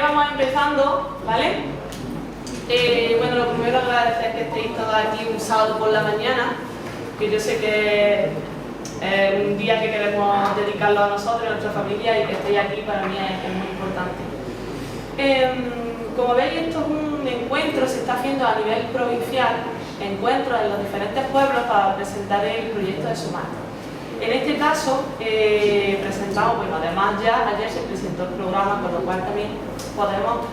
vamos empezando, ¿vale? Bueno, lo primero agradecer que estéis todos aquí un sábado por la mañana, que yo sé que es un día que queremos dedicarlo a nosotros, a nuestra familia, y que estéis aquí para mí es muy importante. Como veis, esto es un encuentro, se está haciendo a nivel provincial, encuentros en los diferentes pueblos para presentar el proyecto de Sumar. En este caso, presentamos, bueno, además ya ayer se presentó el programa, con lo cual también podemos...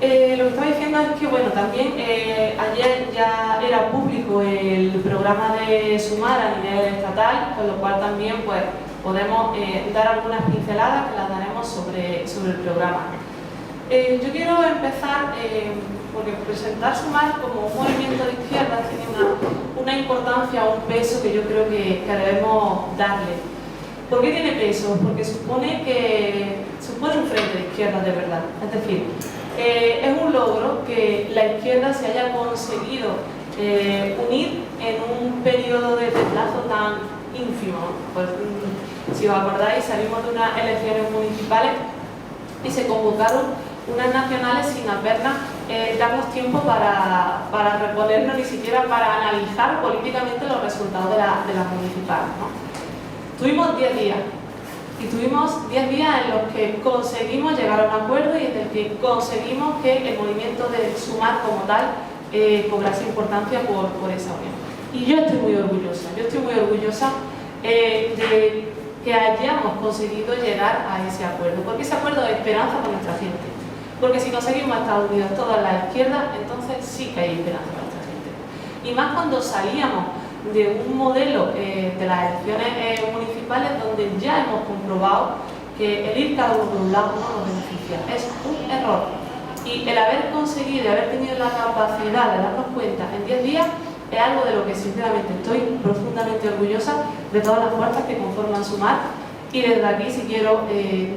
lo que estaba diciendo es que, bueno, también ayer ya era público el programa de Sumar a nivel estatal, con lo cual también pues podemos dar algunas pinceladas que las daremos sobre el programa. Yo quiero empezar, porque presentar Sumar como un movimiento de izquierda tiene una importancia, un peso que yo creo que debemos darle. ¿Por qué tiene peso? Porque supone un frente de izquierda de verdad. Es decir, es un logro que la izquierda se haya conseguido unir en un periodo de plazo tan ínfimo. Pues, si os acordáis, salimos de unas elecciones municipales y se convocaron unas nacionales sin apenas darnos tiempo para reponernos, ni siquiera para analizar políticamente los resultados de las municipales, ¿no? Tuvimos 10 días. Y tuvimos 10 días en los que conseguimos llegar a un acuerdo y en el que conseguimos que el movimiento de Sumar como tal cobrase importancia por esa unión. Y yo estoy muy orgullosa, de que hayamos conseguido llegar a ese acuerdo, porque ese acuerdo es esperanza para nuestra gente. Porque si conseguimos estar unidos todas las izquierdas, entonces sí que hay esperanza para nuestra gente. Y más cuando salíamos de un modelo de las elecciones municipales donde ya hemos comprobado que el ir cada uno por un lado no nos beneficia, es un error. Y el haber conseguido y haber tenido la capacidad de darnos cuenta en 10 días es algo de lo que sinceramente estoy profundamente orgullosa de todas las fuerzas que conforman Sumar, y desde aquí sí quiero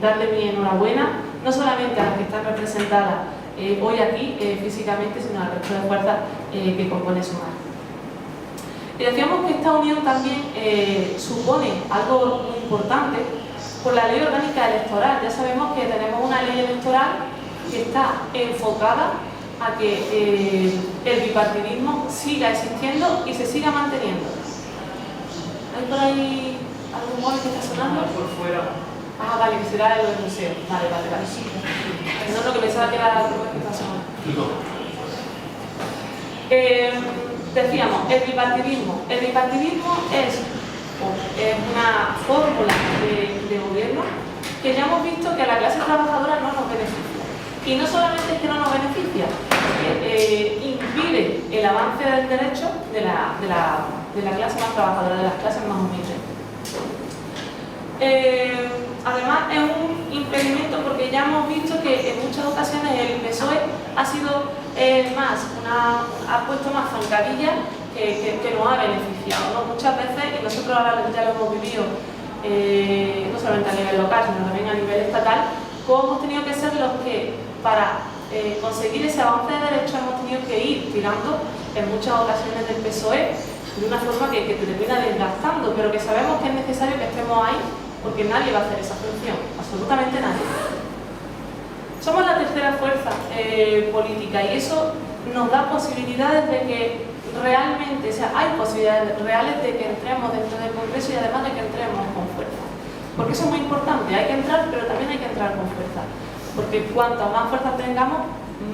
darle mi enhorabuena, no solamente a las que están representadas hoy aquí físicamente, sino al resto de fuerzas que compone Sumar. Y decíamos que esta unión también supone algo muy importante por la ley orgánica electoral. Ya sabemos que tenemos una ley electoral que está enfocada a que el bipartidismo siga existiendo y se siga manteniendo. ¿Hay por ahí algún móvil que está sonando? Por fuera. Ah, vale, que será el museo. Vale. No, lo que pensaba que era la que está sonando. Decíamos, el bipartidismo es una fórmula de gobierno que ya hemos visto que a la clase trabajadora no nos beneficia. Y no solamente es que no nos beneficia, impide el avance del derecho de la clase más trabajadora, de las clases más humildes. Además es un impedimento porque ya hemos visto que en muchas ocasiones el PSOE ha sido ha puesto más zancadillas que nos ha beneficiado, ¿no? Muchas veces, y nosotros ahora ya lo hemos vivido no solamente a nivel local sino también a nivel estatal, cómo hemos tenido que ser los que para conseguir ese avance de derechos hemos tenido que ir tirando en muchas ocasiones del PSOE de una forma que te termina desgastando, pero que sabemos que es necesario que estemos ahí porque nadie va a hacer esa función, absolutamente nadie. Somos la tercera fuerza política y eso nos da posibilidades de que realmente, hay posibilidades reales de que entremos dentro del Congreso y además de que entremos con fuerza. Porque eso es muy importante, hay que entrar, pero también hay que entrar con fuerza. Porque cuanto más fuerza tengamos,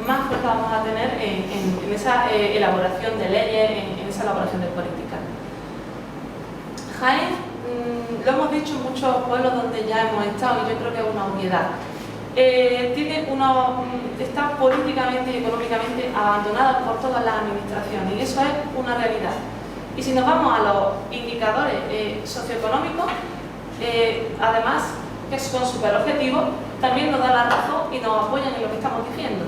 más fuerza vamos a tener en esa elaboración de leyes, en esa elaboración de políticas. Jaén, lo hemos dicho en muchos pueblos donde ya hemos estado y yo creo que es una obviedad. Está políticamente y económicamente abandonada por todas las administraciones y eso es una realidad. Y si nos vamos a los indicadores socioeconómicos, además que son súper objetivos, también nos dan la razón y nos apoyan en lo que estamos diciendo.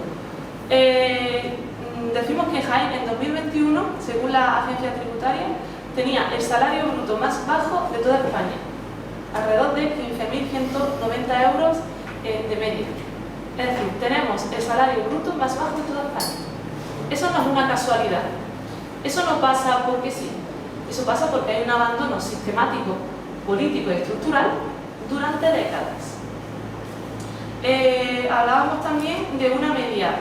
Decimos que Jaén en 2021, según la agencia tributaria, tenía el salario bruto más bajo de toda España, alrededor de 15.190 euros de media. Es decir, tenemos el salario bruto más bajo de toda España. Eso no es una casualidad. Eso no pasa porque sí. Eso pasa porque hay un abandono sistemático, político y estructural durante décadas. hablábamos también de una media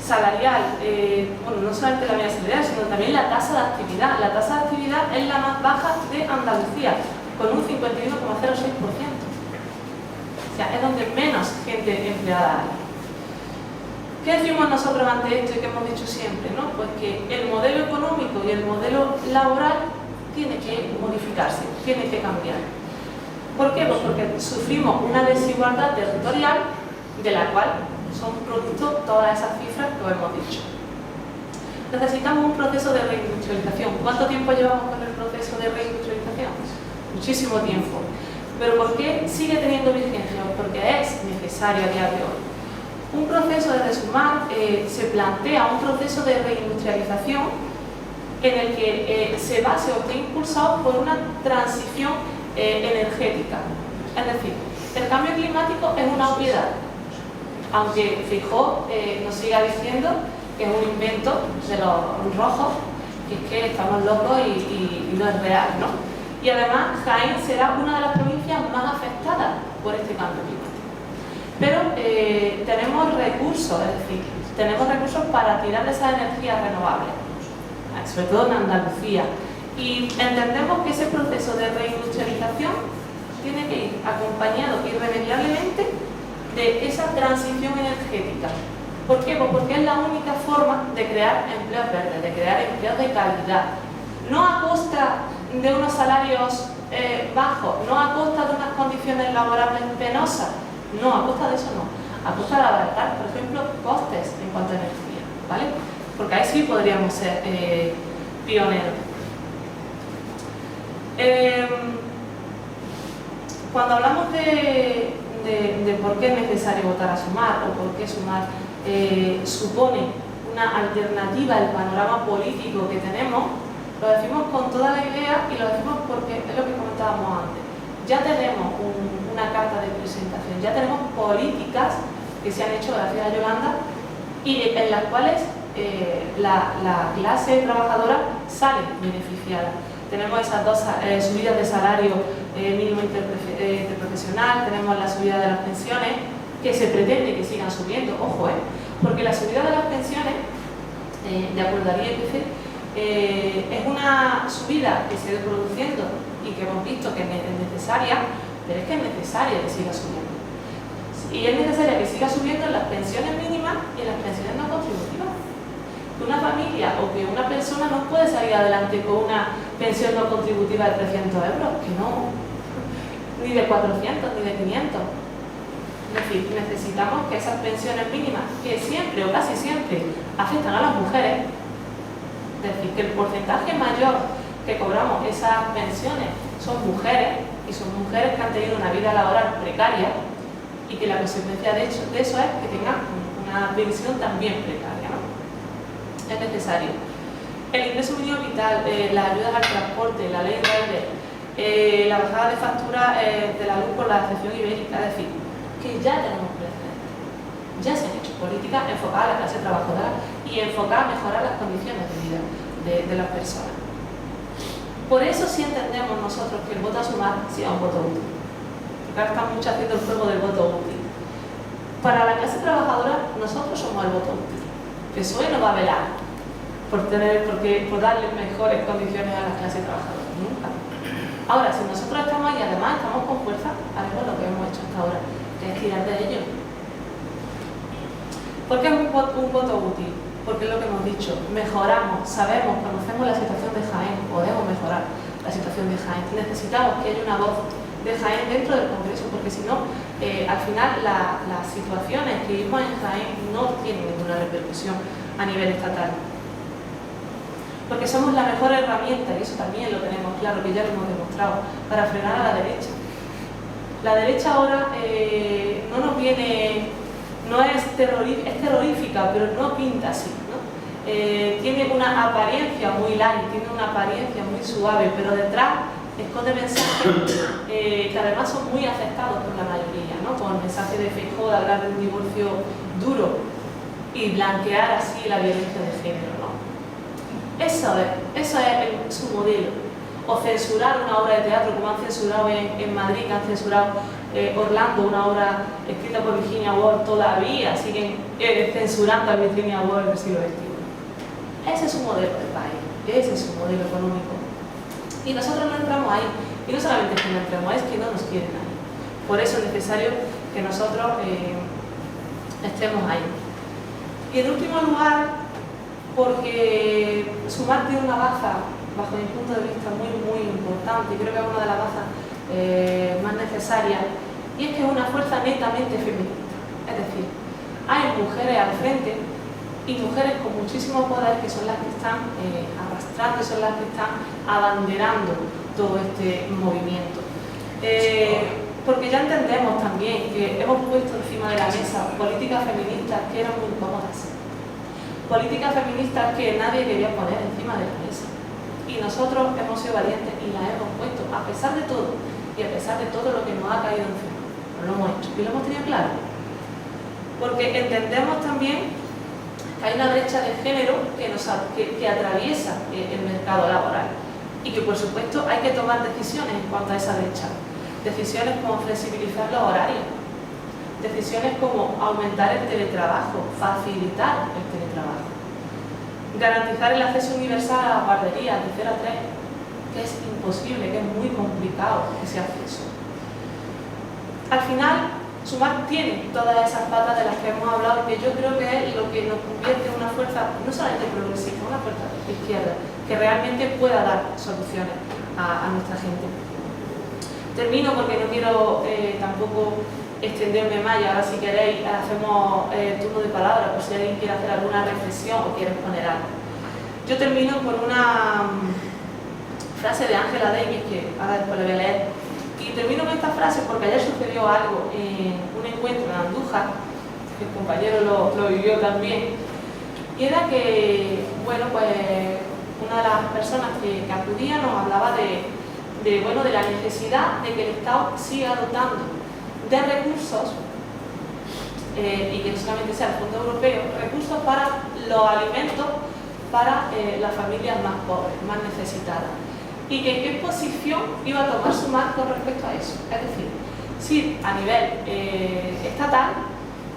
salarial, bueno, no solamente la media salarial, sino también la tasa de actividad. La tasa de actividad es la más baja de Andalucía, con un 51,06%. O sea, es donde menos gente empleada hay. ¿Qué decimos nosotros ante esto y que hemos dicho siempre, ¿no? Pues que el modelo económico y el modelo laboral tiene que modificarse, tiene que cambiar. ¿Por qué? Pues porque sufrimos una desigualdad territorial de la cual son producto todas esas cifras que os hemos dicho. Necesitamos un proceso de reindustrialización. ¿Cuánto tiempo llevamos con el proceso de reindustrialización? Muchísimo tiempo. ¿Pero por qué sigue teniendo vigencia? Porque es necesario a día de hoy. Un proceso de resumar se plantea un proceso de reindustrialización en el que se base o esté impulsado por una transición energética. Es decir, el cambio climático es una obviedad, aunque Feijóo nos siga diciendo que es un invento de los rojos, que es que estamos locos y no es real, ¿no? Y además Jaén será una de las provincias más afectadas por este cambio climático. Pero tenemos recursos, es decir, tenemos recursos para tirar de esas energías renovables, sobre todo en Andalucía. Y entendemos que ese proceso de reindustrialización tiene que ir acompañado irremediablemente de esa transición energética. ¿Por qué? Pues porque es la única forma de crear empleos verdes, de crear empleos de calidad. No a costa de unos salarios bajos, no a costa de unas condiciones laborales penosas, no, a costa de eso no, a costa de abaratar, por ejemplo, costes en cuanto a energía, ¿vale? Porque ahí sí podríamos ser pioneros. Cuando hablamos de por qué es necesario votar a Sumar o por qué Sumar supone una alternativa al panorama político que tenemos, lo decimos con toda la idea y lo decimos porque es lo que comentábamos antes. Ya tenemos una carta de presentación, ya tenemos políticas que se han hecho gracias a Yolanda y en las cuales la clase trabajadora sale beneficiada. Tenemos esas dos subidas de salario mínimo interprofesional, tenemos la subida de las pensiones, que se pretende que sigan subiendo, ojo, porque la subida de las pensiones, de acuerdo al IPC, es una subida que se ha ido produciendo y que hemos visto que es necesaria, pero es que es necesaria que siga subiendo. Y es necesaria que siga subiendo en las pensiones mínimas y en las pensiones no contributivas. Que una familia o que una persona no puede salir adelante con una pensión no contributiva de 300 euros, que no, ni de 400, ni de 500. Es decir, necesitamos que esas pensiones mínimas, que siempre o casi siempre afectan a las mujeres, es decir, que el porcentaje mayor que cobramos esas pensiones son mujeres, y son mujeres que han tenido una vida laboral precaria, y que la consecuencia de eso es que tengan una pensión también precaria, ¿no? Es necesario. El ingreso mínimo vital, las ayudas al transporte, la ley Rider, la bajada de factura de la luz por la excepción ibérica, es decir, que ya tenemos precedentes. Ya se han hecho políticas enfocadas a la clase trabajadora y enfocadas a mejorar las condiciones de vida de las personas. Por eso sí entendemos nosotros que el voto a Sumar sea un voto útil. Porque ahora están muchos haciendo el juego del voto útil. Para la clase trabajadora, nosotros somos el voto útil. PSOE no va a velar por darle mejores condiciones a la clase trabajadora. Nunca. Ahora, si nosotros estamos ahí y además estamos con fuerza, haremos lo que hemos hecho hasta ahora, que es tirar de ello. ¿Por qué es un voto útil? Porque es lo que hemos dicho, mejoramos, sabemos, conocemos la situación de Jaén, podemos mejorar la situación de Jaén. Necesitamos que haya una voz de Jaén dentro del Congreso, porque si no, al final las situaciones que vivimos en Jaén no tienen ninguna repercusión a nivel estatal. Porque somos la mejor herramienta, y eso también lo tenemos claro, que ya lo hemos demostrado, para frenar a la derecha. La derecha ahora no nos viene, no es terrorífica, pero no pinta así, ¿no? Tiene una apariencia muy light, tiene una apariencia muy suave, pero detrás esconde mensajes que además son muy aceptados por la mayoría, ¿no? Con el mensaje de Feijóo de hablar de un divorcio duro y blanquear así la violencia de género, ¿no? Eso es su modelo. O censurar una obra de teatro como han censurado en Madrid, que han censurado Orlando, una obra escrita por Virginia Woolf, todavía siguen censurando a Virginia Woolf del siglo XXI. Ese es su modelo de país, ese es su modelo económico. Y nosotros no entramos ahí. Y no solamente es que no entremos, es que no nos quieren ahí. Por eso es necesario que nosotros estemos ahí. Y en último lugar, porque Sumar tiene una baza, bajo mi punto de vista, muy importante, y creo que es una de las bazas más necesarias, y es que es una fuerza netamente feminista. Es decir, hay mujeres al frente y mujeres con muchísimo poder que son las que están arrastrando, son las que están abanderando todo este movimiento. Porque ya entendemos también que hemos puesto encima de la mesa políticas feministas que eran muy cómodas, políticas feministas que nadie quería poner encima de la mesa, y nosotros hemos sido valientes y las hemos puesto a pesar de todo y a pesar de todo lo que nos ha caído encima. Lo hemos hecho y lo hemos tenido claro, porque entendemos también que hay una brecha de género que atraviesa el mercado laboral y que por supuesto hay que tomar decisiones en cuanto a esa brecha. Decisiones como flexibilizar los horarios, decisiones como aumentar el teletrabajo, facilitar el teletrabajo, garantizar el acceso universal a las guarderías de 0 a 3, que es imposible, que es muy complicado ese acceso. Al final, Sumar tiene todas esas patas de las que hemos hablado, que yo creo que es lo que nos convierte en una fuerza, no solamente progresista, una fuerza de izquierda, que realmente pueda dar soluciones a nuestra gente. Termino porque no quiero tampoco extenderme más, y ahora si queréis hacemos turno de palabra por si alguien quiere hacer alguna reflexión o quiere exponer algo. Yo termino con una frase de Angela Davis, que ahora después la voy a leer, y termino con esta frase porque ayer sucedió algo en un encuentro en Andújar, que el compañero lo vivió también, y era que, bueno, pues una de las personas que acudía nos hablaba de la necesidad de que el Estado siga dotando de recursos, y que no solamente sea el Fondo Europeo, recursos para los alimentos para las familias más pobres, más necesitadas. Y que en qué posición iba a tomar Sumar con respecto a eso. Es decir, si a nivel estatal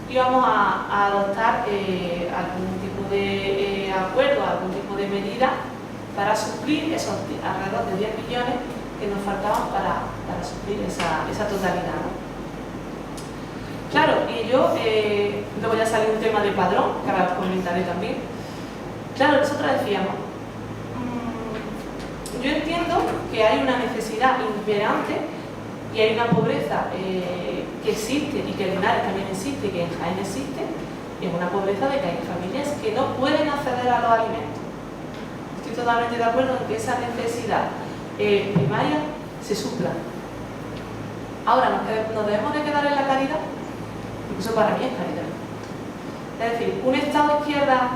íbamos a adoptar algún tipo de acuerdo, algún tipo de medida para suplir esos alrededor de 10 millones que nos faltaban para suplir esa totalidad, ¿no? Claro, y yo, luego ya salió un tema de padrón, que ahora os comentaré también. Claro, nosotros decíamos, yo entiendo que hay una necesidad imperante y hay una pobreza que existe, y que en Linares también existe, y que en Jaén existe, y es una pobreza de que hay familias que no pueden acceder a los alimentos. Estoy totalmente de acuerdo en que esa necesidad primaria se supla. Ahora, ¿nos debemos de quedar en la caridad? Porque eso para mí es caridad. Es decir, un Estado de izquierda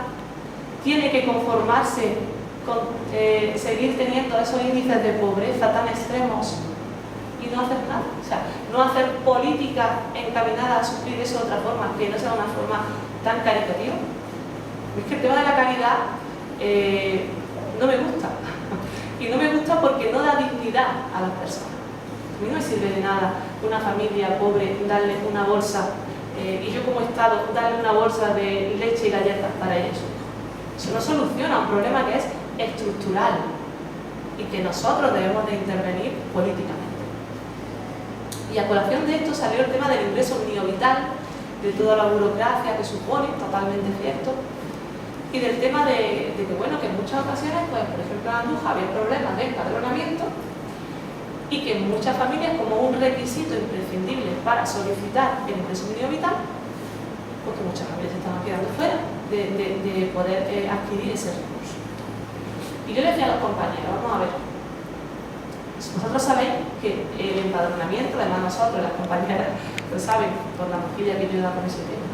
tiene que conformarse con seguir teniendo esos índices de pobreza tan extremos y no hacer nada. O sea, no hacer políticas encaminadas a suplir eso de otra forma, que no sea una forma tan caritativa. Es que el tema de la caridad no me gusta. Y no me gusta porque no da dignidad a las personas. A mí no me sirve de nada una familia pobre darle una bolsa, y yo como Estado darle una bolsa de leche y galletas para ellos. Eso no soluciona un problema que es estructural y que nosotros debemos de intervenir políticamente. Y a colación de esto salió el tema del ingreso mínimo vital, de toda la burocracia que supone, totalmente cierto, y del tema de que, bueno, que en muchas ocasiones, pues por ejemplo en Andújar había problemas de empadronamiento, y que en muchas familias, como un requisito imprescindible para solicitar el ingreso mínimo vital, porque muchas familias se estaban quedando fuera de poder adquirir ese recurso. Y yo le decía a los compañeros, vamos a ver, vosotros sabéis que el empadronamiento, además nosotros, las compañeras, lo saben por la mojilla que yo he dado con ese tema,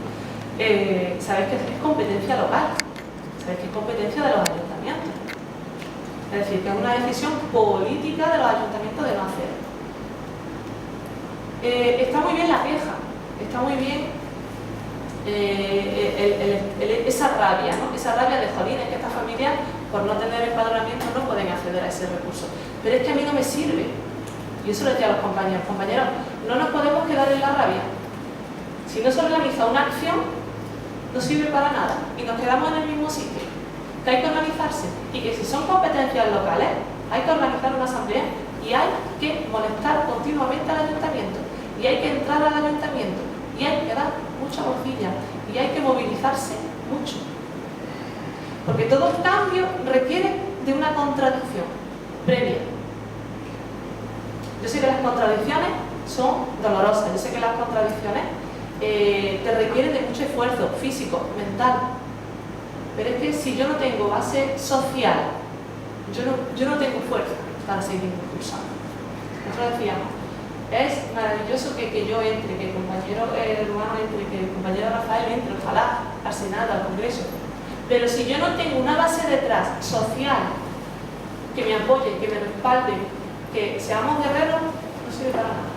sabéis que es competencia local, sabéis que es competencia de los ayuntamientos. Es decir, que es una decisión política de los ayuntamientos de no hacerlo. Está muy bien la queja, está muy bien esa rabia, ¿no? Esa rabia de jolines que estas familias, por no tener empadronamiento, no pueden acceder a ese recurso. Pero es que a mí no me sirve. Yo eso lo decía a los compañeros, no nos podemos quedar en la rabia. Si no se organiza una acción, no sirve para nada y nos quedamos en el mismo sitio. Que hay que organizarse y que si son competencias locales, hay que organizar una asamblea y hay que molestar continuamente al ayuntamiento y hay que entrar al ayuntamiento y hay que dar mucha morcilla y hay que movilizarse mucho. Porque todo cambio requiere de una contradicción previa. Yo sé que las contradicciones son dolorosas, yo sé que las contradicciones te requieren de mucho esfuerzo físico, mental. Pero es que si yo no tengo base social, yo no tengo fuerza para seguir impulsando. Nosotros decíamos, es maravilloso que yo entre, que el compañero Hermano entre, que el compañero Rafael entre, ojalá al Senado, al Congreso. Pero si yo no tengo una base detrás social que me apoye, que me respalde, que seamos guerreros, no sirve para nada.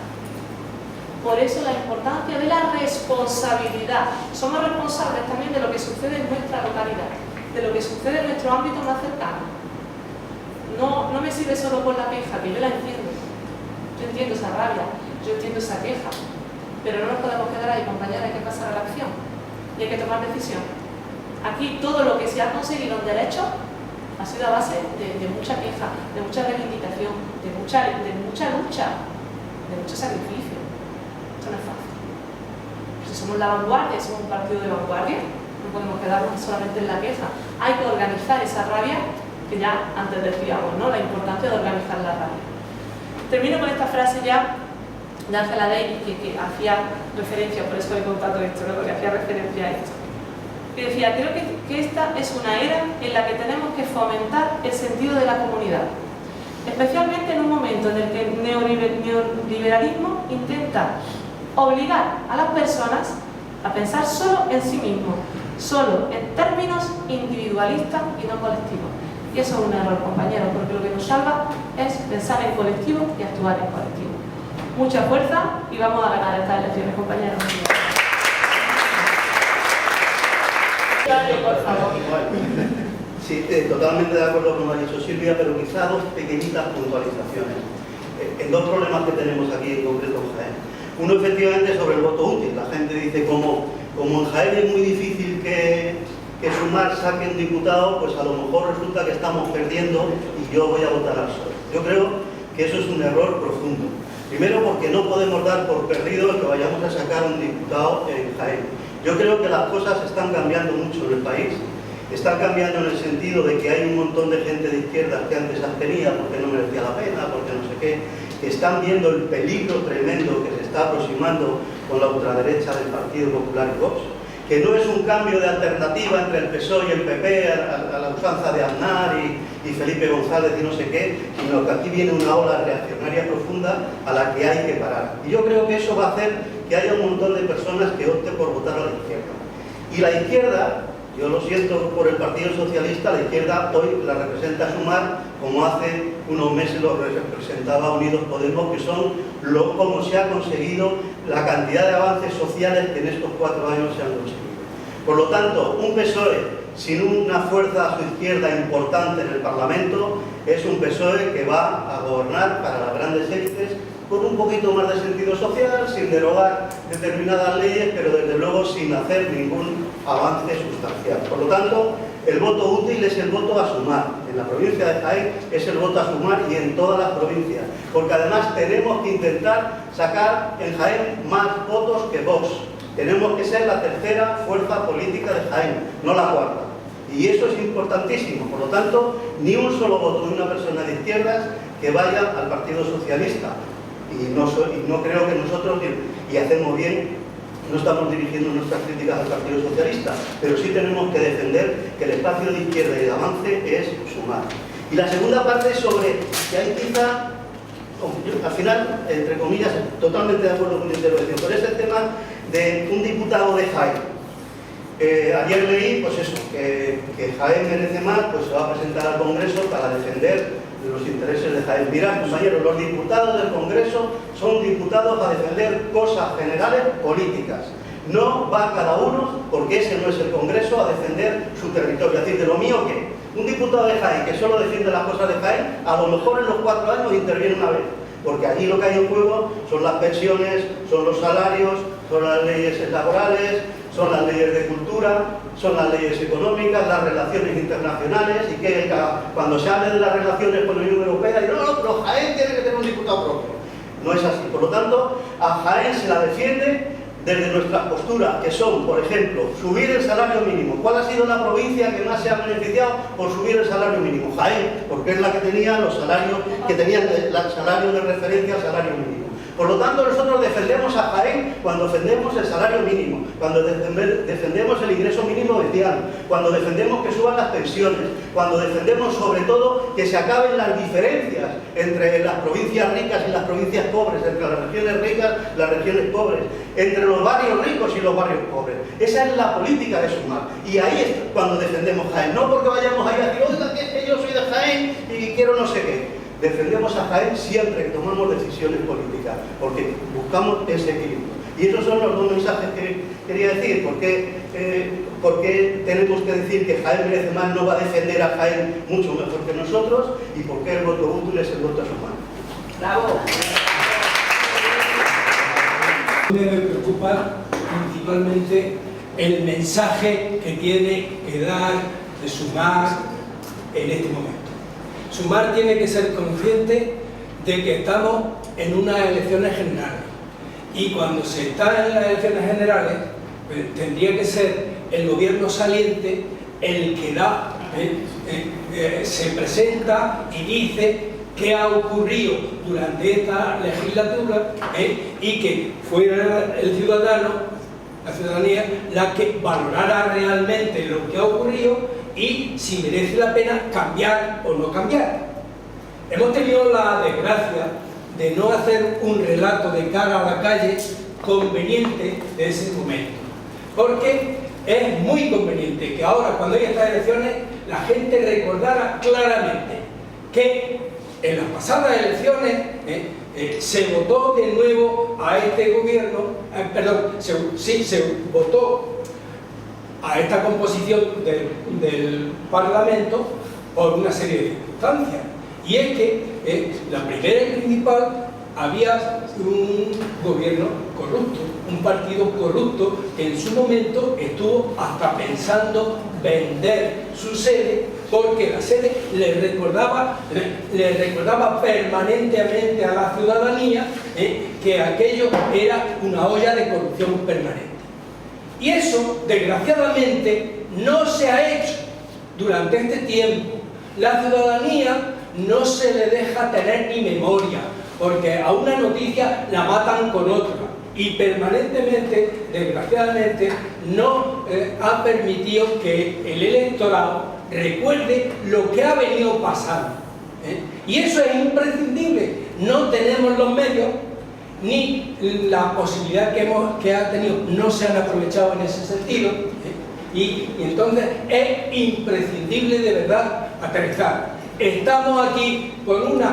Por eso la importancia de la responsabilidad. Somos responsables también de lo que sucede en nuestra localidad, de lo que sucede en nuestro ámbito más cercano. No me sirve solo con la queja, que yo la entiendo. Yo entiendo esa rabia, yo entiendo esa queja. Pero no nos podemos quedar ahí, compañeros, hay que pasar a la acción y hay que tomar decisiones. Aquí todo lo que se ha conseguido en derecho ha sido a base de mucha queja, de mucha reivindicación, de mucha lucha, de mucho sacrificio. Esto no es fácil. Si somos la vanguardia, somos un partido de vanguardia, no podemos quedarnos solamente en la queja. Hay que organizar esa rabia, que ya antes decíamos, ¿no? La importancia de organizar la rabia. Termino con esta frase ya de Angela Davis, que hacía referencia, por eso he contado esto, ¿no? Porque hacía referencia a esto. Y decía, creo que esta es una era en la que tenemos que fomentar el sentido de la comunidad, especialmente en un momento en el que el neoliberalismo intenta obligar a las personas a pensar solo en sí mismos, solo en términos individualistas y no colectivos. Y eso es un error, compañeros, porque lo que nos salva es pensar en colectivo y actuar en colectivo. Mucha fuerza y vamos a ganar estas elecciones, compañeros. Por favor. Sí, totalmente de acuerdo con lo que ha dicho Silvia, pero quizá dos pequeñitas puntualizaciones en dos problemas que tenemos aquí en concreto en Jaén. Uno, efectivamente, sobre el voto útil. La gente dice, como en Jaén es muy difícil que Sumar saque un diputado, pues a lo mejor resulta que estamos perdiendo y yo voy a votar al PSOE. Yo creo que eso es un error profundo. Primero, porque no podemos dar por perdido el que vayamos a sacar un diputado en Jaén. Yo creo que las cosas están cambiando mucho en el país. Están cambiando en el sentido de que hay un montón de gente de izquierdas que antes abstenía porque no merecía la pena, porque no sé qué, que están viendo el peligro tremendo que se está aproximando con la ultraderecha del Partido Popular y Vox, que no es un cambio de alternativa entre el PSOE y el PP a la usanza de Aznar y Felipe González y no sé qué, sino que aquí viene una ola reaccionaria profunda a la que hay que parar. Y yo creo que eso va a hacer que haya un montón de personas que opten por votar a la izquierda. Y la izquierda, yo lo siento por el Partido Socialista, la izquierda hoy la representa Sumar, como hace unos meses lo representaba Unidos Podemos, que son como se ha conseguido la cantidad de avances sociales que en estos 4 años se han conseguido. Por lo tanto, un PSOE sin una fuerza a su izquierda importante en el Parlamento es un PSOE que va a gobernar para las grandes élites con un poquito más de sentido social, sin derogar determinadas leyes, pero desde luego sin hacer ningún avance sustancial. Por lo tanto, el voto útil es el voto a Sumar. En la provincia de Jaén es el voto a Sumar y en todas las provincias. Porque además tenemos que intentar sacar en Jaén más votos que Vox. Tenemos que ser la tercera fuerza política de Jaén, no la cuarta. Y eso es importantísimo. Por lo tanto, ni un solo voto de una persona de izquierdas que vaya al Partido Socialista. Y no creo que nosotros, y hacemos bien, no estamos dirigiendo nuestras críticas al Partido Socialista, pero sí tenemos que defender que el espacio de izquierda y de avance es Sumar. Y la segunda parte es sobre que hay quizá, al final, entre comillas, totalmente de acuerdo con la intervención, pero es el tema de un diputado de Jaén. Ayer leí, pues eso, que Jaén merece más, pues se va a presentar al Congreso para defender los intereses de Jaén. Mirad, compañeros, los diputados del Congreso son diputados a defender cosas generales políticas. No va cada uno, porque ese no es el Congreso, a defender su territorio. Es decir, ¿de lo mío qué? Un diputado de Jaén que solo defiende las cosas de Jaén, a lo mejor en los 4 años interviene una vez. porque allí lo que hay en juego son las pensiones, son los salarios, son las leyes laborales, son las leyes de cultura, son las leyes económicas, las relaciones internacionales, y que cuando se hable de las relaciones con la Unión Europea, y no, pero Jaén tiene que tener un diputado propio. No es así. Por lo tanto, a Jaén se la defiende desde nuestras posturas, que son, por ejemplo, subir el salario mínimo. ¿Cuál ha sido la provincia que más se ha beneficiado por subir el salario mínimo? Jaén, porque es la que tenía los salarios, que tenían el salario de referencia al salario mínimo. Por lo tanto, nosotros defendemos a Jaén cuando defendemos el salario mínimo, cuando defendemos el ingreso mínimo vital, cuando defendemos que suban las pensiones, cuando defendemos sobre todo que se acaben las diferencias entre las provincias ricas y las provincias pobres, entre las regiones ricas y las regiones pobres, entre los barrios ricos y los barrios pobres. Esa es la política de sumar. Y ahí es cuando defendemos Jaén, no porque vayamos ahí a decir, oiga, que es que yo soy de Jaén y quiero no sé qué. Defendemos a Jaén siempre que tomamos decisiones políticas, porque buscamos ese equilibrio. Y esos son los dos mensajes que quería decir. ¿Por qué tenemos que decir que Jaén merece más, no va a defender a Jaén mucho mejor que nosotros? ¿Y por qué el voto útil es el voto sumado? ¡Bravo! Me preocupa principalmente el mensaje que tiene que dar de Sumar en este momento. Sumar tiene que ser consciente de que estamos en unas elecciones generales, y cuando se está en las elecciones generales pues, tendría que ser el gobierno saliente el que da, se presenta y dice qué ha ocurrido durante esta legislatura, y que fuera el ciudadano, la ciudadanía, la que valorara realmente lo que ha ocurrido y si merece la pena cambiar o no cambiar. Hemos tenido la desgracia de no hacer un relato de cara a la calle conveniente de ese momento, porque es muy conveniente que ahora, cuando hay estas elecciones, la gente recordara claramente que en las pasadas elecciones se votó de nuevo a este gobierno, se votó a esta composición del Parlamento por una serie de circunstancias. Y es que la primera y principal, había un gobierno corrupto, un partido corrupto que en su momento estuvo hasta pensando vender su sede, porque la sede le recordaba permanentemente a la ciudadanía que aquello era una olla de corrupción permanente. Y eso, desgraciadamente, no se ha hecho durante este tiempo. La ciudadanía no se le deja tener ni memoria, porque a una noticia la matan con otra, y permanentemente, desgraciadamente, no ha permitido que el electorado recuerde lo que ha venido pasando. Y eso es imprescindible. No tenemos los medios, ni la posibilidad que ha tenido no se han aprovechado en ese sentido, y entonces es imprescindible de verdad aterrizar. Estamos aquí con unas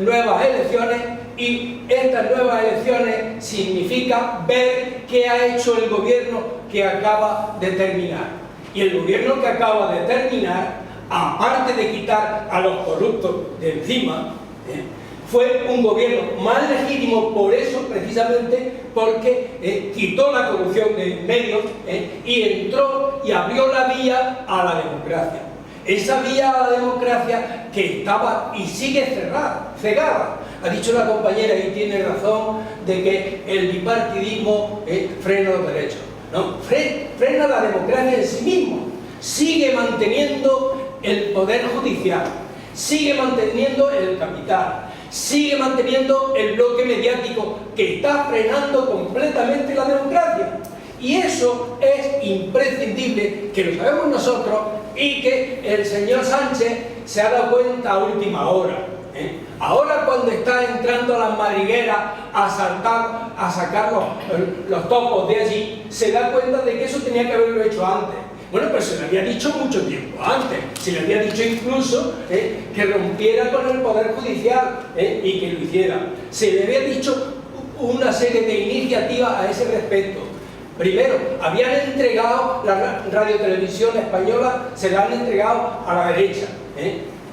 nuevas elecciones, y estas nuevas elecciones significa ver qué ha hecho el gobierno que acaba de terminar. Y el gobierno que acaba de terminar, aparte de quitar a los corruptos de encima, fue un gobierno más legítimo por eso, precisamente porque quitó la corrupción de en medio y entró y abrió la vía a la democracia. Esa vía a la democracia que estaba y sigue cegada. Ha dicho la compañera, y tiene razón, de que el bipartidismo frena los derechos. No, frena la democracia en sí mismo. Sigue manteniendo el poder judicial, sigue manteniendo el capital, sigue manteniendo el bloque mediático que está frenando completamente la democracia. Y eso es imprescindible, que lo sabemos nosotros, y que el señor Sánchez se ha dado cuenta a última hora. Ahora, cuando está entrando a las madrigueras a sacar los topos de allí, se da cuenta de que eso tenía que haberlo hecho antes. Bueno, pero se le había dicho mucho tiempo antes, se le había dicho incluso que rompiera con el Poder Judicial y que lo hiciera. Se le había dicho una serie de iniciativas a ese respecto. Primero, habían entregado la radiotelevisión española, se la han entregado a la derecha,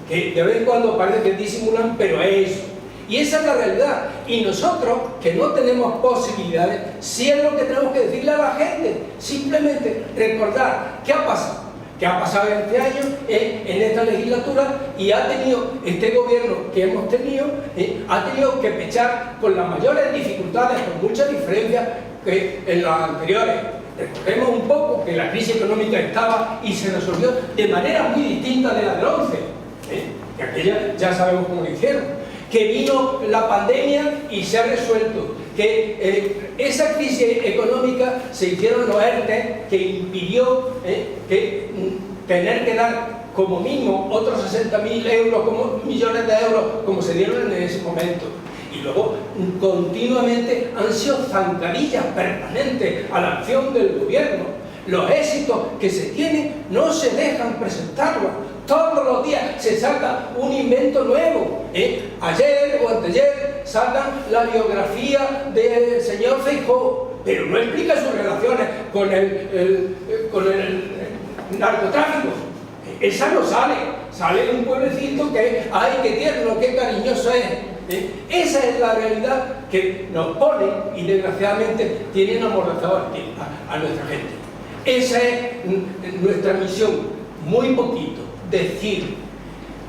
que de vez en cuando parece que disimulan, pero es eso. Y esa es la realidad. Y nosotros, que no tenemos posibilidades, sí es lo que tenemos que decirle a la gente. Simplemente recordar qué ha pasado. ¿Qué ha pasado este año, en esta legislatura? Y ha tenido, este gobierno que hemos tenido, ha tenido que pechar con las mayores dificultades, con muchas diferencias que en las anteriores. Recordemos un poco que la crisis económica estaba y se resolvió de manera muy distinta de la del 11, que aquella ya sabemos cómo lo hicieron, que vino la pandemia y se ha resuelto, que esa crisis económica se hicieron los ERTE que impidió tener que dar como mínimo otros 60.000 euros, millones de euros, como se dieron en ese momento. Y luego continuamente han sido zancadillas permanentes a la acción del gobierno. Los éxitos que se tienen no se dejan presentarlos. Todos los días se saca un invento nuevo. Ayer o anteayer sacan la biografía del señor Feijóo, pero no explica sus relaciones con el narcotráfico. Esa no sale de un pueblecito que, ay, qué tierno, qué cariñoso es. Esa es la realidad que nos pone y desgraciadamente tienen amordazado a nuestra gente. Esa es nuestra misión, muy poquito, decir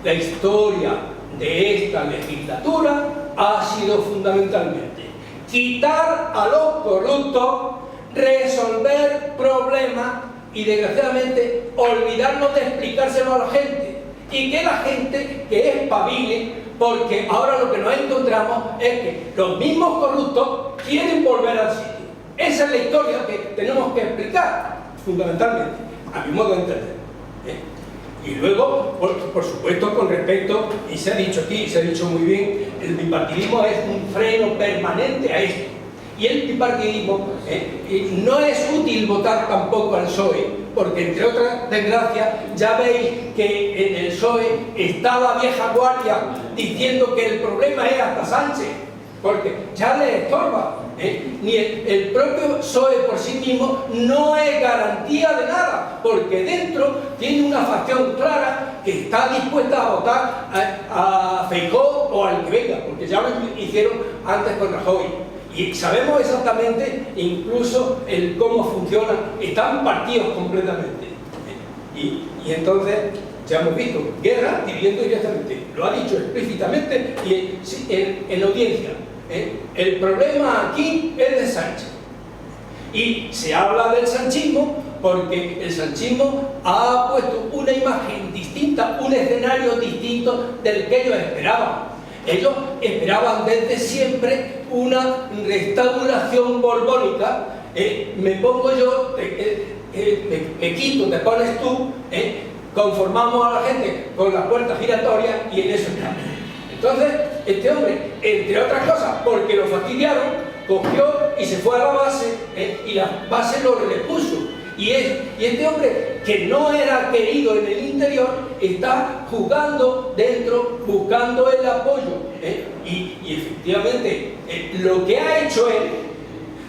la historia de esta legislatura ha sido fundamentalmente quitar a los corruptos, resolver problemas y desgraciadamente olvidarnos de explicárselo a la gente y que la gente que espabile, porque ahora lo que nos encontramos es que los mismos corruptos quieren volver al sitio. Esa es la historia que tenemos que explicar, fundamentalmente, a mi modo de entender. Y luego, por supuesto, con respecto, y se ha dicho aquí, se ha dicho muy bien, el bipartidismo es un freno permanente a esto. Y el bipartidismo, no es útil votar tampoco al PSOE, porque entre otras desgracias ya veis que en el PSOE está la vieja guardia diciendo que el problema es hasta Sánchez, porque ya le estorba. Ni el propio PSOE por sí mismo no es garantía de nada, porque dentro tiene una facción clara que está dispuesta a votar a Feijóo o al que venga, porque ya lo hicieron antes con Rajoy. Y sabemos exactamente incluso el cómo funcionan, están partidos completamente. Y entonces ya hemos visto Guerra pidiendo directamente, lo ha dicho explícitamente y en audiencia. El problema aquí es de Sánchez. Y se habla del sanchismo porque el sanchismo ha puesto una imagen distinta, un escenario distinto del que ellos esperaban. Ellos esperaban desde siempre una restauración borbónica. Me pongo yo, me quito, te pones tú, conformamos a la gente con la puerta giratoria y en eso estamos. Entonces, este hombre, entre otras cosas, porque lo fastidiaron, cogió y se fue a la base y la base lo repuso. Y este hombre, que no era querido en el interior, está jugando dentro, buscando el apoyo. Y efectivamente, lo que ha hecho él,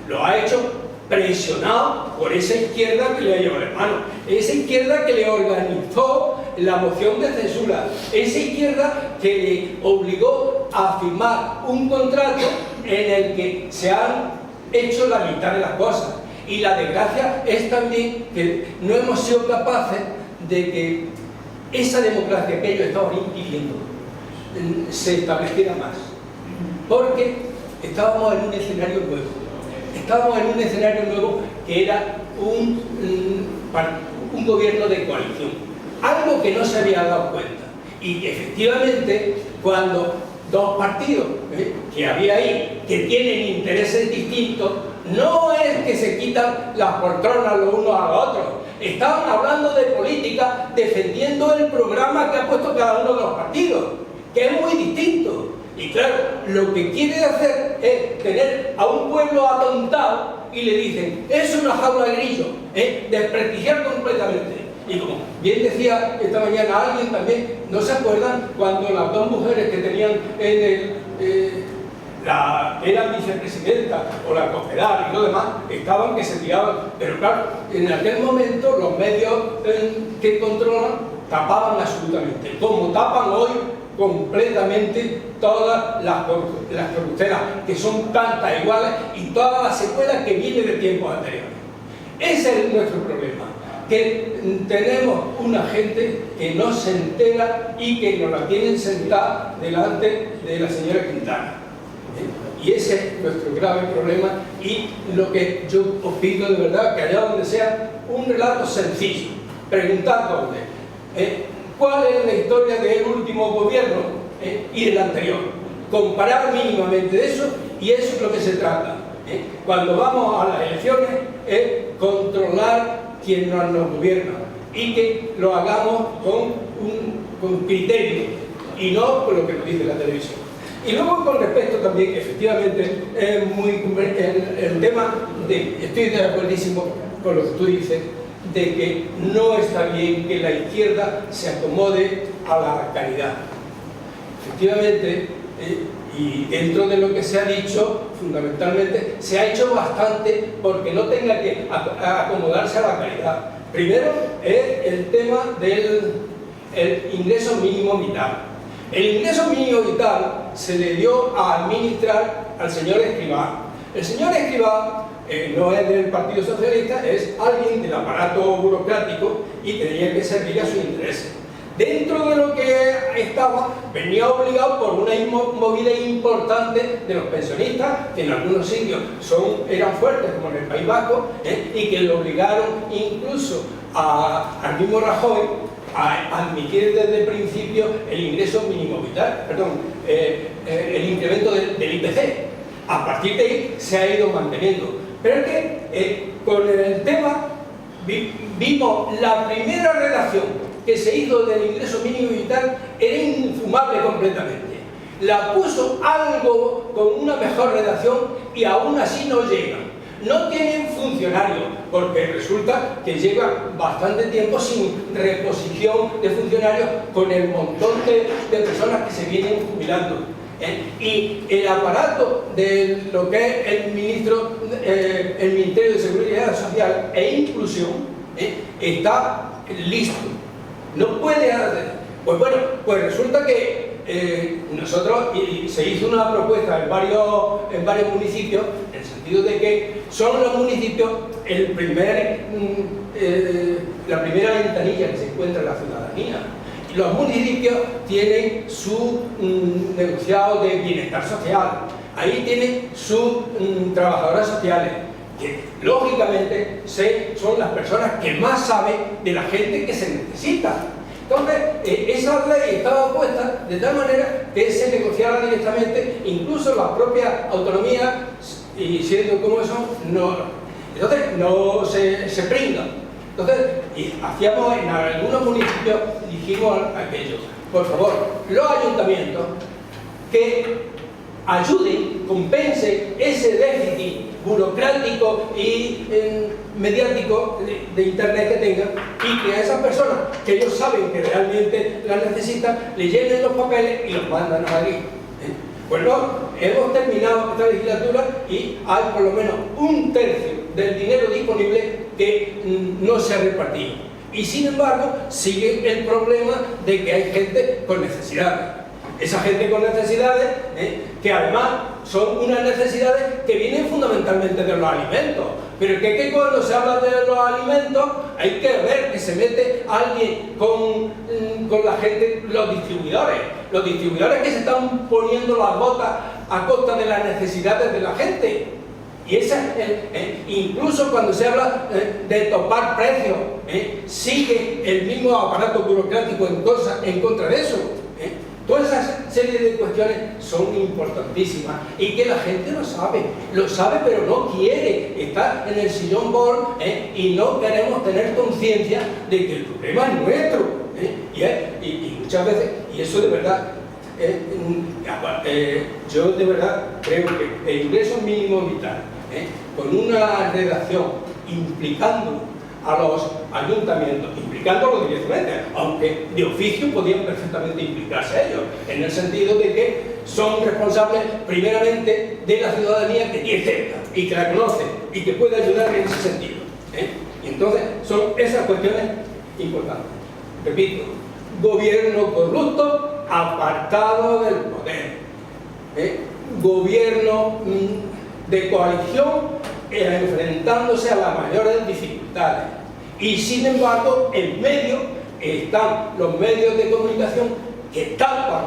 lo ha hecho presionado por esa izquierda que le ha llevado la mano, esa izquierda que le organizó la moción de censura, esa izquierda que le obligó a firmar un contrato en el que se han hecho la mitad de las cosas. Y la desgracia es también que no hemos sido capaces de que esa democracia que ellos estaban impidiendo se estableciera más. Porque estábamos en un escenario nuevo. Estábamos en un escenario nuevo que era un gobierno de coalición. Algo que no se había dado cuenta. Y efectivamente, cuando dos partidos que había ahí, que tienen intereses distintos, no es que se quitan las poltronas los unos a los otros. Estaban hablando de política, defendiendo el programa que ha puesto cada uno de los partidos, que es muy distinto. Y claro, lo que quiere hacer es tener a un pueblo atontado y le dicen, es una jaula de grillos, desprestigiar completamente. Y como bien decía esta mañana alguien también, ¿no se acuerdan cuando las dos mujeres que tenían en eran vicepresidenta o la COFEDAR y lo demás, estaban que se tiraban? Pero claro, en aquel momento los medios que controlan tapaban absolutamente, como tapan hoy completamente todas las corruptelas, que son tantas iguales, y todas las secuelas que vienen de tiempos anteriores. Ese es nuestro problema, que tenemos una gente que no se entera y que nos la tienen sentada delante de la señora Quintana. Y ese es nuestro grave problema, y lo que yo os pido de verdad, que allá donde sea, un relato sencillo, preguntar dónde, cuál es la historia del último gobierno y del anterior, comparar mínimamente de eso, y eso es lo que se trata. Cuando vamos a las elecciones es controlar quien nos gobierna, y que lo hagamos con criterio y no con lo que nos dice la televisión. Y luego, con respecto también, efectivamente, el tema de, estoy de acuerdísimo con lo que tú dices, de que no está bien que la izquierda se acomode a la caridad. Efectivamente, y dentro de lo que se ha dicho, fundamentalmente, se ha hecho bastante porque no tenga que acomodarse a la caridad. Primero es el tema del ingreso mínimo vital. El ingreso mínimo vital se le dio a administrar al señor Escrivá. El señor Escrivá no es del Partido Socialista, es alguien del aparato burocrático y tenía que servir a su interés. Dentro de lo que estaba, venía obligado por una movida importante de los pensionistas, que en algunos sitios eran fuertes, como en el País Vasco, y que le obligaron incluso al mismo Rajoy a admitir desde el principio el ingreso mínimo vital, el incremento del IPC. A partir de ahí se ha ido manteniendo. Pero es que con el tema vimos la primera redacción que se hizo del ingreso mínimo vital, era infumable completamente. La puso algo con una mejor redacción y aún así no llega. No tienen funcionarios, porque resulta que lleva bastante tiempo sin reposición de funcionarios, con el montón de personas que se vienen jubilando. Y el aparato de lo que es el Ministerio de Seguridad Social e Inclusión está listo. No puede hacer. Pues bueno, pues resulta que nosotros, y se hizo una propuesta en varios municipios, en el sentido de que son los municipios la primera ventanilla que se encuentra en la ciudadanía. Los municipios tienen su negociado de bienestar social, ahí tienen sus trabajadoras sociales, que lógicamente son las personas que más saben de la gente que se necesita. Entonces, esa ley estaba puesta de tal manera que se negociara directamente, incluso las propias autonomías, y siendo como son, entonces no se pringan. Entonces, hacíamos en algunos municipios, dijimos aquello, por favor, los ayuntamientos que ayuden, compensen ese déficit burocrático y mediático de internet que tengan, y que a esas personas que ellos saben que realmente las necesitan, le llenen los papeles y los mandan a Madrid. Pues no, hemos terminado esta legislatura y hay por lo menos un tercio del dinero disponible que no se ha repartido. Y sin embargo, sigue el problema de que hay gente con necesidades. Esa gente con necesidades, que además son unas necesidades que vienen fundamentalmente de los alimentos. Pero que cuando se habla de los alimentos, hay que ver que se mete alguien con la gente, los distribuidores que se están poniendo las botas a costa de las necesidades de la gente. Y incluso cuando se habla de topar precios, sigue el mismo aparato burocrático en contra de eso. Toda esa serie de cuestiones son importantísimas y que la gente lo sabe pero no quiere, está en el sillón bol, y no queremos tener conciencia de que el problema es nuestro. Y muchas veces, y eso de verdad, yo de verdad creo que el ingreso mínimo vital, con una redacción implicando a los ayuntamientos, implicándolos directamente, aunque de oficio podían perfectamente implicarse a ellos, en el sentido de que son responsables primeramente de la ciudadanía que tiene cerca y que la conoce y que puede ayudar en ese sentido. Y entonces son esas cuestiones importantes. Repito, gobierno corrupto apartado del poder, gobierno de coalición enfrentándose a las mayores dificultades. Y sin embargo, en medio están los medios de comunicación que tapan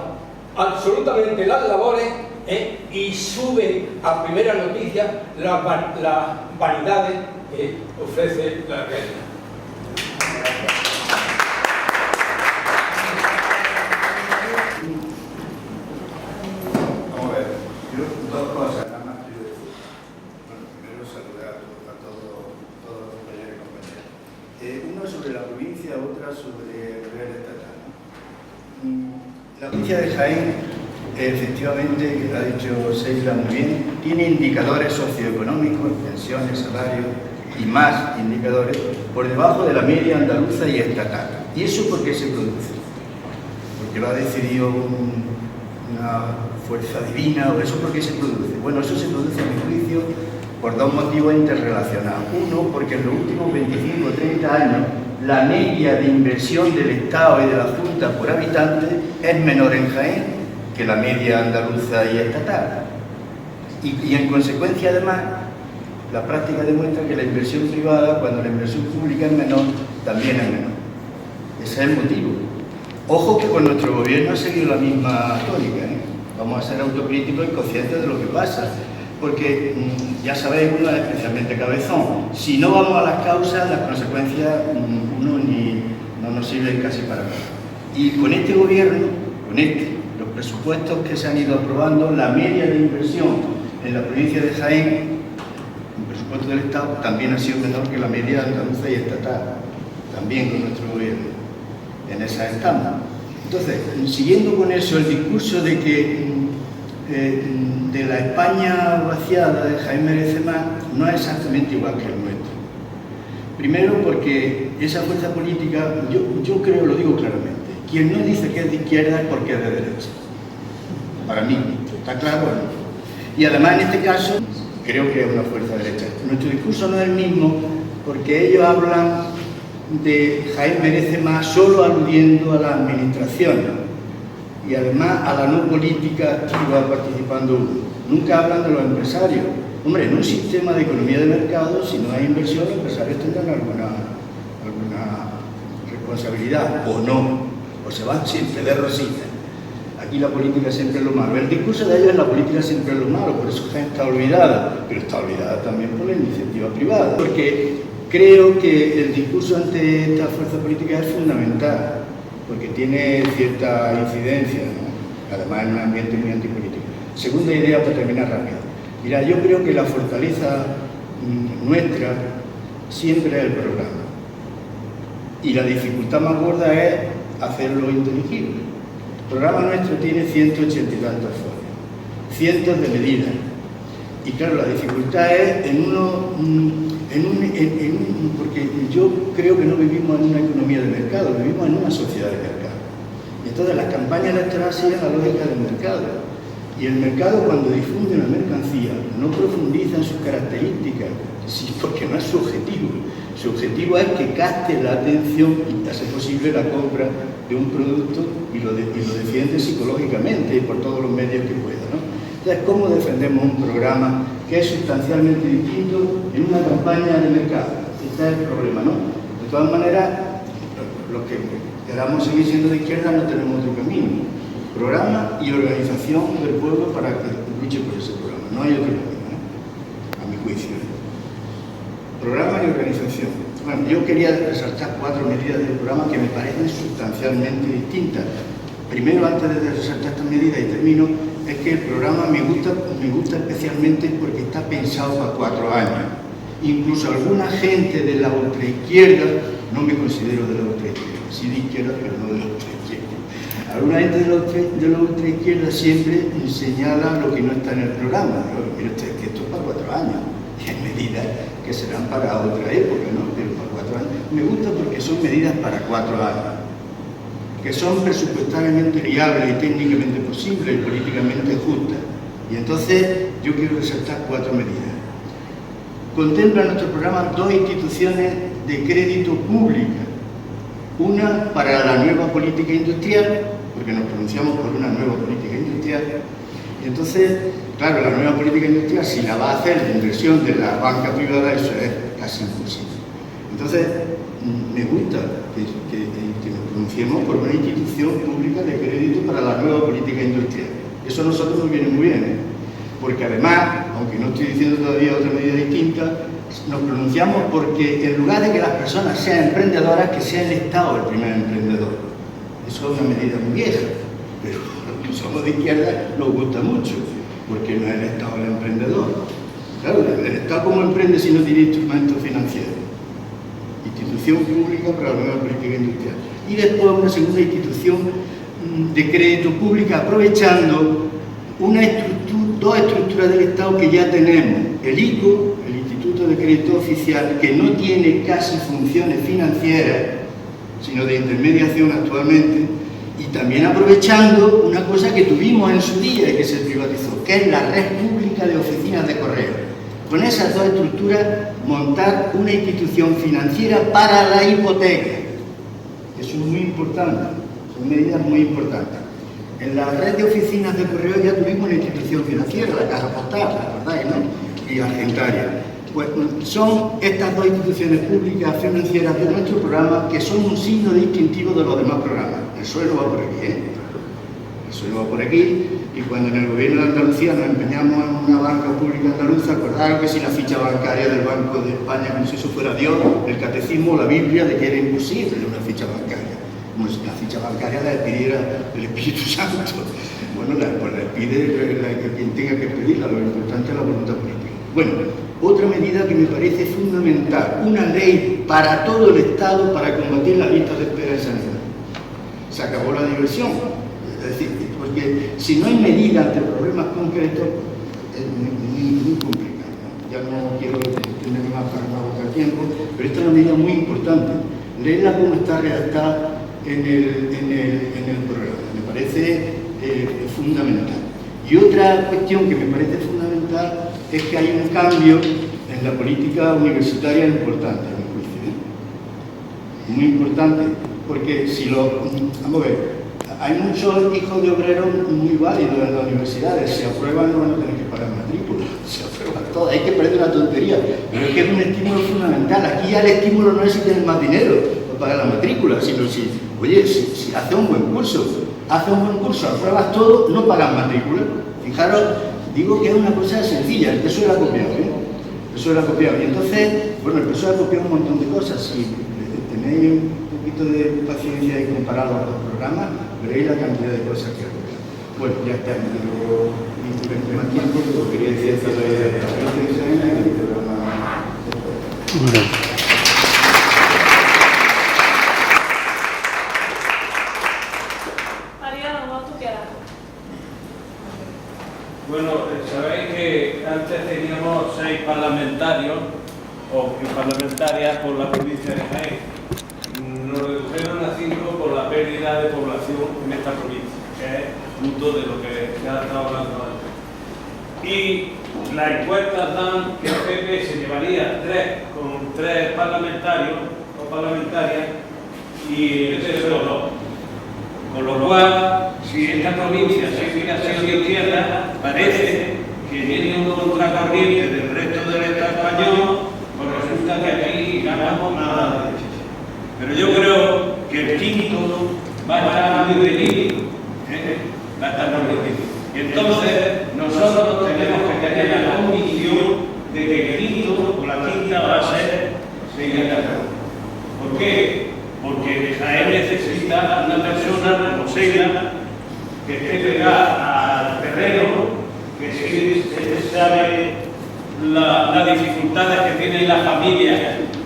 absolutamente las labores y suben a primera noticia las vanidades que ofrece la realidad. Vamos a ver, yo dos cosas, nada más quiero decir. Bueno, primero saludar a todos los compañeros y compañeras. Una sobre la provincia, otra sobre el nivel estatal. La provincia de Jaén, efectivamente, que ha dicho Seila muy bien, tiene indicadores socioeconómicos, pensiones, salarios y más indicadores por debajo de la media andaluza y estatal. ¿Y eso por qué se produce? Porque lo ha decidido una fuerza divina, o eso por qué se produce. Bueno, eso se produce, a mi juicio, por dos motivos interrelacionados. Uno, porque en los últimos 25 o 30 años la media de inversión del Estado y de la Junta por habitante es menor en Jaén que la media andaluza y estatal. Y en consecuencia, además, la práctica demuestra que la inversión privada, cuando la inversión pública es menor, también es menor. Ese es el motivo. Ojo que con nuestro gobierno ha seguido la misma tónica, Vamos a ser autocríticos y conscientes de lo que pasa. Porque ya sabéis, uno es especialmente cabezón. Si no vamos a las causas, las consecuencias no nos sirven casi para nada. Y con este gobierno, los presupuestos que se han ido aprobando, la media de inversión en la provincia de Jaén, el presupuesto del Estado, también ha sido menor que la media andaluza y estatal, también con nuestro gobierno. En esa estamos. Entonces, siguiendo con eso, el discurso de que de la España vaciada de Jaén merece más, no es exactamente igual que el nuestro. Primero porque esa fuerza política, yo creo, lo digo claramente, quien no dice que es de izquierda es porque es de derecha. Para mí, ¿está claro? Y además en este caso, creo que es una fuerza derecha. Nuestro discurso no es el mismo porque ellos hablan de Jaén merece más solo aludiendo a la administración y además a la no política activa participando uno. Nunca hablan de los empresarios. Hombre, en un sistema de economía de mercado, si no hay inversión, los empresarios tendrán alguna responsabilidad, o no, o se van siempre de rosita. Aquí la política siempre es lo malo. El discurso de ellos es la política siempre es lo malo, por eso Jaén está olvidada, pero está olvidada también por la iniciativa privada. Porque creo que el discurso ante esta fuerza política es fundamental, porque tiene cierta incidencia, además en un ambiente muy antipolítico. Segunda idea, para terminar rápido. Mira, yo creo que la fortaleza nuestra siempre es el programa. Y la dificultad más gorda es hacerlo inteligible. El programa nuestro tiene 180 y tantos folios, cientos de medidas. Y claro, la dificultad es porque yo creo que no vivimos en una economía de mercado, vivimos en una sociedad de mercado. Y entonces las campañas electorales siguen la lógica del mercado. Y el mercado, cuando difunde una mercancía, no profundiza en sus características, sí, porque no es su objetivo. Su objetivo es que capte la atención y hace posible la compra de un producto y lo defiende psicológicamente y por todos los medios que pueda, ¿no? Entonces, ¿cómo defendemos un programa que es sustancialmente distinto en una campaña de mercado? Este es el problema, ¿no? De todas maneras, los que queramos seguir siendo de izquierda no tenemos otro camino. Programa y organización del pueblo para que luche por ese programa. No hay otro camino, a mi juicio. Programa y organización. Bueno, yo quería resaltar 4 medidas del programa que me parecen sustancialmente distintas. Primero, antes de resaltar estas medidas y termino, es que el programa me gusta especialmente porque está pensado para 4 años. Incluso alguna gente de la ultraizquierda, no me considero de la ultraizquierda, sí de izquierda, pero no de la ultraizquierda. Alguna gente de la ultraizquierda siempre señala lo que no está en el programa. Mire usted, que esto es para 4 años, y hay medidas que serán para otra época, ¿no? Pero para 4 años. Me gusta porque son medidas para 4 años, que son presupuestariamente viables y técnicamente posibles y políticamente justas. Y entonces yo quiero resaltar 4 medidas. Contempla nuestro programa 2 instituciones de crédito pública. Una para la nueva política industrial, porque nos pronunciamos por una nueva política industrial. Y entonces, claro, la nueva política industrial, si la va a hacer la inversión de la banca privada, eso es casi imposible. Entonces, me gusta que nos pronunciemos por una institución pública de crédito para la nueva política industrial. Eso a nosotros nos viene muy bien, ¿eh? Porque además, aunque no estoy diciendo todavía otra medida distinta, nos pronunciamos porque en lugar de que las personas sean emprendedoras, que sea el Estado el primer emprendedor. Eso es una medida muy vieja, pero los que somos de izquierda nos gusta mucho, porque no es el Estado el emprendedor. Claro, el Estado ¿cómo emprende si no tiene instrumentos financieros? Institución pública para la nueva política industrial. Y después una segunda institución de crédito pública, aprovechando dos estructuras del Estado que ya tenemos. El ICO, el Instituto de Crédito Oficial, que no tiene casi funciones financieras, sino de intermediación actualmente, y también aprovechando una cosa que tuvimos en su día y que se privatizó, que es la red pública de oficinas de correo. Con esas dos estructuras, montar una institución financiera para la hipoteca. Eso es muy importante, son medidas muy importantes. En la red de oficinas de correo ya tuvimos una institución financiera, la Caja Postal, ¿recordáis, no? Y Argentaria. Pues son estas dos instituciones públicas financieras de nuestro programa que son un signo distintivo de los demás programas. El suelo va por aquí, ¿eh? El suelo va por aquí, y cuando en el gobierno de Andalucía nos empeñamos en una banca pública andaluza, acordaron que si la ficha bancaria del Banco de España, como si eso fuera Dios, el catecismo, la Biblia, de que era imposible una ficha bancaria. Como si la ficha bancaria la pidiera el Espíritu Santo. Bueno, pues la pide quien tenga que pedirla, lo importante es la voluntad política. Bueno, otra medida que me parece fundamental, una ley para todo el Estado para combatir las listas de espera en sanidad. Se acabó la diversión, es decir, porque si no hay medida ante problemas concretos, es muy complicado, ¿no? Ya no quiero tener más para no agotar tiempo, pero esta es una medida muy importante. Leerla como está redactada en el programa, me parece fundamental. Y otra cuestión que me parece fundamental es que hay un cambio en la política universitaria importante, a mi juicio, ¿eh? Muy importante, porque si vamos a ver, hay muchos hijos de obreros muy válidos en las universidades, se aprueban no van a tener que pagar matrícula, se aprueban todas, hay que perder una tontería, pero es que es un estímulo fundamental. Aquí ya el estímulo no es si tienes más dinero para pagar la matrícula, sino si, oye, si haces un buen curso, apruebas todo, no pagas matrícula. Fijaros, digo que es una cosa sencilla, el PSOE la ha copiado, ¿eh? El PSOE la ha copiado. Y entonces, bueno, el PSOE ha copiado un montón de cosas. Si tenéis un poquito de paciencia y comparado a los programas, veréis la cantidad de cosas que ha copiado. Bueno, ya está, no más tiempo, pero quería decir que el programa. Bueno, sabéis que antes teníamos 6 parlamentarios o parlamentarias por la provincia de Jaén. Nos redujeron a 5 por la pérdida de población en esta provincia, que es fruto de lo que se ha estado hablando antes. Y las encuestas dan que el PP se llevaría 3 parlamentarios o parlamentarias y el PSOE 2. Con lo cual, si esta provincia sigue siendo de izquierda, parece que viene un contracorriente del resto del Estado español, pues resulta que aquí ganamos nada de derecha. Pero yo creo que el quinto va a estar muy reñido, va a estar muy reñido. Y entonces, nosotros tenemos que tener la convicción de que el quinto o la quinta va a ser seguir ganando. ¿Por qué? Porque Jaén necesita una persona como Seila que esté pegada al terreno, que se sabe las dificultades que tiene la familia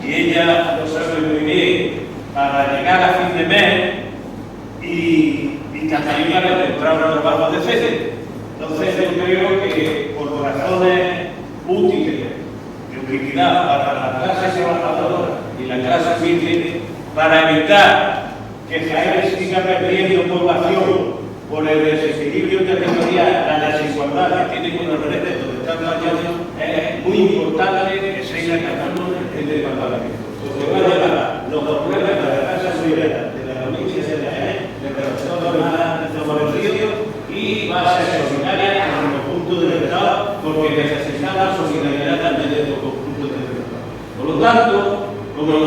y ella lo sabe muy bien para llegar a fin de mes y también para comprar un trabajo decente. Entonces yo creo que por razones útiles de utilidad para la clase trabajadora y la clase humilde, para evitar que Jaén siga perdiendo población por el desequilibrio territorial, la desigualdad que tiene con el resto de tantos años, es muy importante que se siga ganando el departamento. Porque va a llevar los problemas de la casa solidariedad de la provincia de Jaén, de personas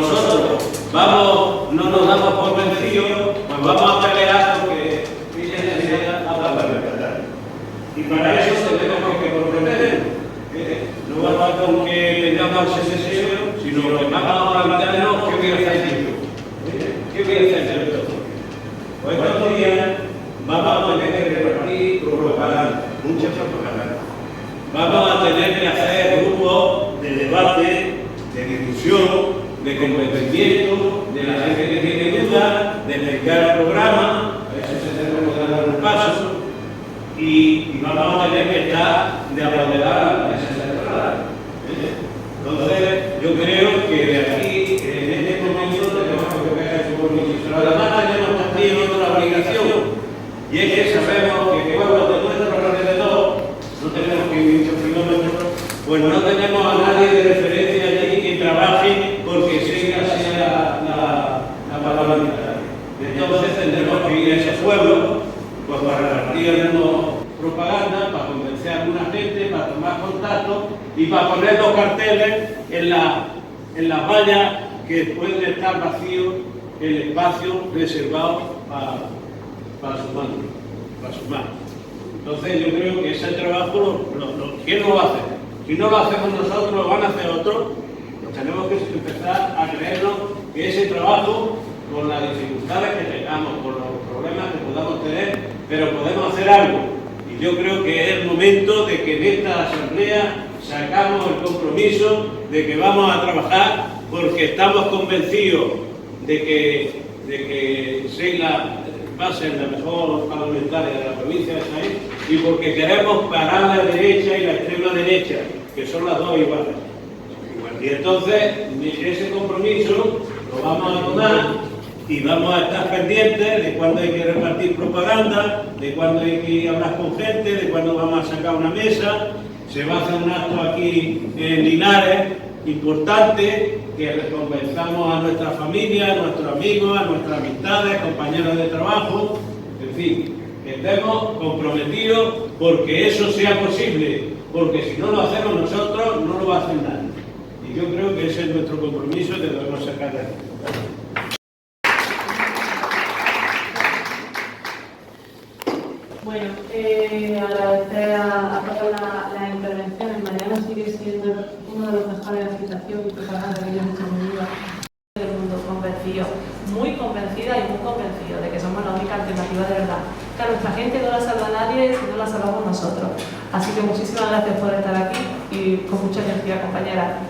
nosotros no nos damos por vencidos, pues vamos a pelear porque ella habla la verdad. Y para eso tenemos que comprometer. No basta con que tengamos ese deseo, sino que vamos a plantearnos qué voy a hacer yo. ¿Qué voy a hacer yo? Pues estos días vamos a tener que repartir propaganda, mucha propaganda. Vamos a tener que hacer grupos de debate, de discusión, de convencimiento, de la gente que tiene dudas, de explicar el programa, a veces tenemos que dar un paso, y vamos a tener que estar de apoderar a la mesa electoral. Entonces, yo creo que de aquí, en este momento, tenemos que ver el compromiso. Pero además tenemos también otra obligación, y es que sabemos que pueblos de nuestro alrededor, no tenemos que ir muchos kilómetros, pues no tenemos a nadie de referencia allí que trabaje porque sea la parlamentaria. Entonces tendremos que ir a ese pueblo pues para repartir alguna propaganda, para convencer a alguna gente, para tomar contacto y para poner los carteles en las vallas que pueden estar vacíos el espacio reservado para su mano. Entonces yo creo que ese trabajo, ¿quién lo va a hacer? Si no lo hacemos nosotros, lo van a hacer otros. Pues tenemos que empezar a creernos que ese trabajo, con las dificultades que tengamos, con los problemas que podamos tener, pero podemos hacer algo. Y yo creo que es el momento de que en esta asamblea sacamos el compromiso de que vamos a trabajar porque estamos convencidos de que Sheila va a ser la mejor parlamentaria de la provincia de Jaén y porque queremos parar la derecha y la extrema derecha, que son las dos iguales. Y entonces ese compromiso lo vamos a tomar y vamos a estar pendientes de cuándo hay que repartir propaganda, de cuándo hay que hablar con gente, de cuándo vamos a sacar una mesa. Se va a hacer un acto aquí en Linares importante, que recompensamos a nuestra familia, a nuestros amigos, a nuestras amistades, compañeros de trabajo, en fin, que estemos comprometidos porque eso sea posible, porque si no lo hacemos nosotros, no lo va a hacer nadie. Y yo creo que ese es nuestro compromiso que debemos sacar de aquí. Bueno, agradecer a todas las intervenciones. Mariano sigue siendo uno de los mejores de agitación y propaganda que yo he hecho en mi vida. Del mundo convencido, muy convencida y muy convencido de que somos la única alternativa de verdad. Que a nuestra gente no la salva nadie si no la salvamos nosotros. Así que muchísimas gracias por estar aquí y con mucha energía, compañeras.